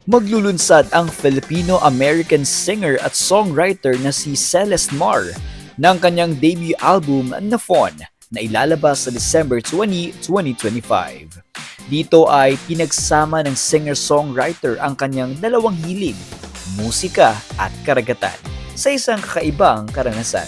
Maglulunsad ang Filipino-American singer at songwriter na si Celeste Mar ng kanyang debut album na Fawn na ilalabas sa December 20, 2025. Dito ay pinagsama ng singer-songwriter ang kanyang dalawang hilig, musika at karagatan, sa isang kakaibang karanasan.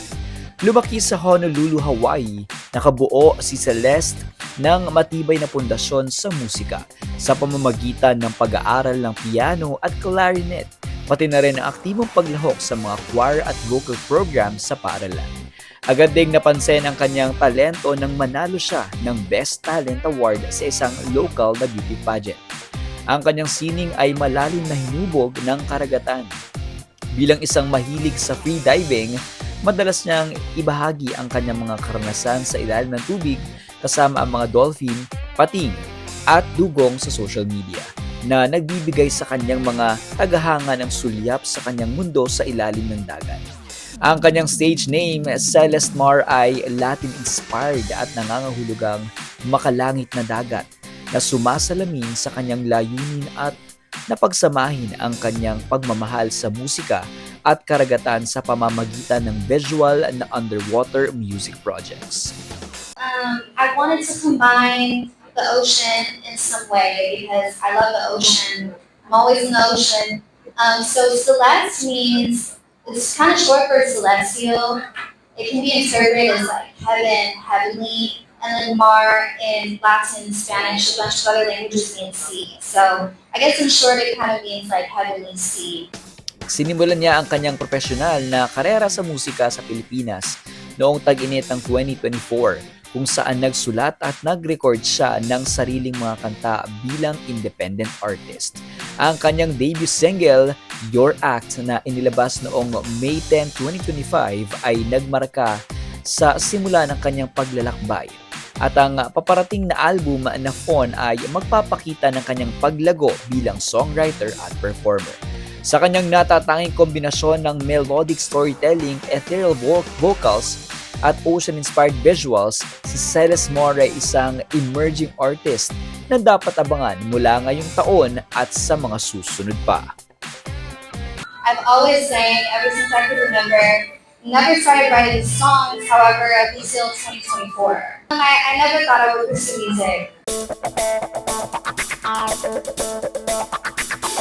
Lumaki sa Honolulu, Hawaii, nakabuo si Celeste ng matibay na pundasyon sa musika sa pamamagitan ng pag-aaral ng piano at clarinet, pati na rin ang aktibong paglahok sa mga choir at vocal programs sa paaralan. Agad ding napansin ang kanyang talento nang manalo siya ng Best Talent Award sa isang local na beauty pageant. Ang kanyang sining ay malalim na hinubog ng karagatan. Bilang isang mahilig sa freediving, madalas niyang ibahagi ang kanyang mga karanasan sa ilalim ng tubig kasama ang mga dolphin, pating, at dugong sa social media na nagbibigay sa kanyang mga tagahanga ng sulyap sa kanyang mundo sa ilalim ng dagat. Ang kanyang stage name, Celeste Mar, ay Latin-inspired at nangangahulugang makalangit na dagat na sumasalamin sa kanyang layunin at napagsamahin ang kanyang pagmamahal sa musika at karagatan sa pamamagitan ng visual na underwater music projects. I wanted to combine the ocean in some way because I love the ocean. I'm always in the ocean. So Celeste means, it's kind of short for celestial. It can be interpreted as like heaven, heavenly, and then Mar in Latin, Spanish, a bunch of other languages mean sea. So I guess in short it kind of means like heavenly sea. Sinimulan niya ang kanyang profesional na karera sa musika sa Pilipinas noong tag-init ng 2024 kung saan nagsulat at nag-record siya ng sariling mga kanta bilang independent artist. Ang kanyang debut single, Your Act, na inilabas noong May 10, 2025 ay nagmarka sa simula ng kanyang paglalakbay. At ang paparating na album na Fawn ay magpapakita ng kanyang paglago bilang songwriter at performer. Sa kanyang natatanging kombinasyon ng melodic storytelling, ethereal vocals, at ocean-inspired visuals, si Celeste Mar ay isang emerging artist na dapat abangan mula ngayong taon at sa mga susunod pa. I've always sang ever since I could remember. Never started writing songs, however, at least till 2024. I never thought I would pursue music.